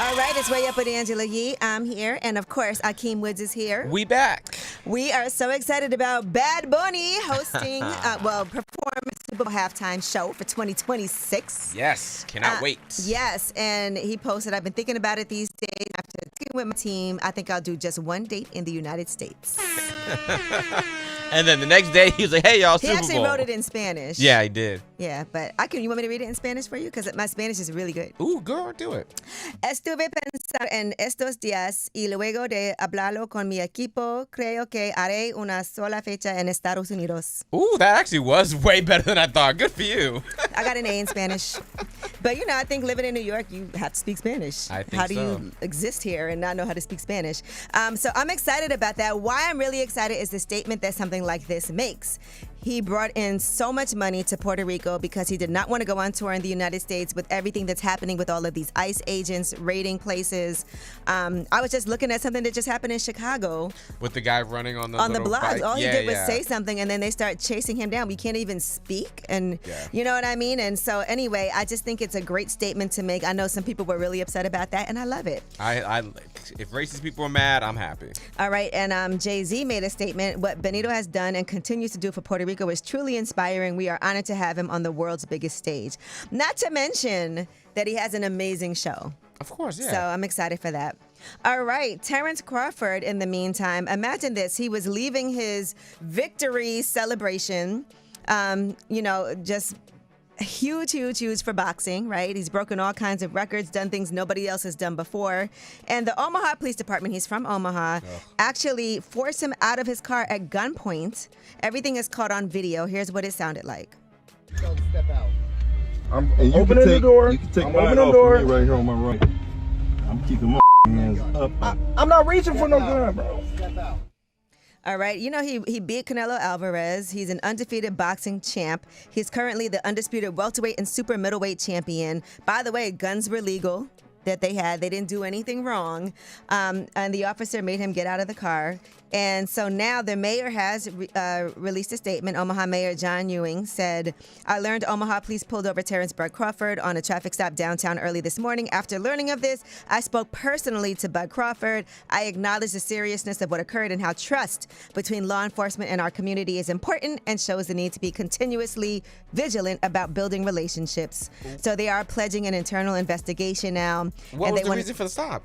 All right, it's Way Up with Angela Yee. I'm here, and of course, Akeem Woods is here. We back. We are so excited about Bad Bunny hosting, performing Super Bowl halftime show for 2026. Yes, cannot wait. Yes, and he posted, I've been thinking about it these days. After speaking with my team, I think I'll do just one date in the United States. And then the next day, he was like, hey, y'all, Super Bowl. He actually wrote it in Spanish. Yeah, he did. Yeah, but you want me to read it in Spanish for you? Because my Spanish is really good. Ooh, girl, do it. Estuve pensando en estos días y luego de hablarlo con mi equipo, creo que haré una sola fecha en Estados Unidos. Ooh, that actually was way better than I thought. Good for you. I got an A in Spanish. But, I think living in New York, you have to speak Spanish. I think so. How do you exist here and not know how to speak Spanish? So I'm excited about that. Why I'm really excited is the statement that something like this makes. He brought in so much money to Puerto Rico because he did not want to go on tour in the United States with everything that's happening with all of these ICE agents raiding places. I was just looking at something that just happened in Chicago. With the guy running on the block. bike. All he did was say something, and then they start chasing him down. We can't even speak, and you know what I mean? And so anyway, I just think it's a great statement to make. I know some people were really upset about that, and I love it. If racist people are mad, I'm happy. All right, and Jay-Z made a statement. What Benito has done and continues to do for Puerto Rico is truly inspiring. We are honored to have him on the world's biggest stage. Not to mention that he has an amazing show. Of course, yeah. So I'm excited for that. All right, Terence Crawford, in the meantime, imagine this. He was leaving his victory celebration, just huge for boxing, right? He's broken all kinds of records, done things nobody else has done before. And the Omaha Police Department, he's from Omaha, actually forced him out of his car at gunpoint. Everything is caught on video. Here's what it sounded like. Step out. I'm opening the door. You can take I'm mine opening off the door. of me right here on my right. I'm keeping my hands up. I'm not reaching for no gun, bro. Step out. All right. He beat Canelo Alvarez. He's an undefeated boxing champ. He's currently the undisputed welterweight and super middleweight champion. By the way, guns were legal that they had. They didn't do anything wrong. And the officer made him get out of the car. And so now the mayor has released a statement. Omaha Mayor John Ewing said, I learned Omaha police pulled over Terence Crawford on a traffic stop downtown early this morning. After learning of this, I spoke personally to Bud Crawford. I acknowledge the seriousness of what occurred and how trust between law enforcement and our community is important and shows the need to be continuously vigilant about building relationships. So they are pledging an internal investigation now. What was the reason for the stop?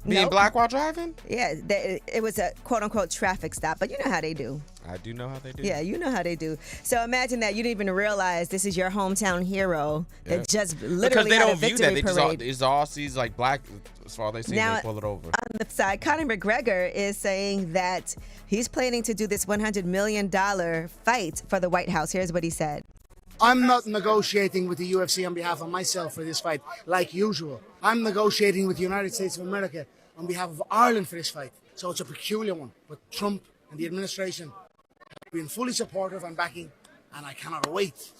Being black while driving? Yeah, it was a quote-unquote traffic stop, but you know how they do. I do know how they do. Yeah, you know how they do. So imagine that you didn't even realize this is your hometown hero that just literally had a victory parade. It's all sees like black, as far as they see, they pull it over. On the side, Conor McGregor is saying that he's planning to do this $100 million fight for the White House. Here's what he said. I'm not negotiating with the UFC on behalf of myself for this fight like usual. I'm negotiating with the United States of America on behalf of Ireland for this fight. So it's a peculiar one. But Trump and the administration have been fully supportive and backing, and I cannot wait.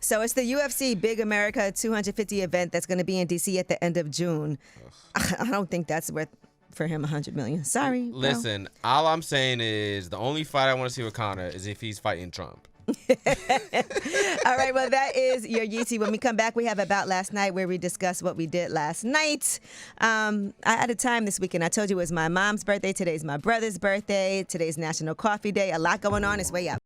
So it's the UFC Big America 250 event that's going to be in D.C. at the end of June. I don't think that's worth for him $100 million. Sorry. Listen, all I'm saying is the only fight I want to see with Conor is if he's fighting Trump. All right, well, that is your Yeezy. When we come back, we have About Last Night, where we discuss what we did last night. I had a time this weekend. I told you it was my mom's birthday. Today's my brother's birthday. Today's National Coffee Day. A lot going on. It's Way Up.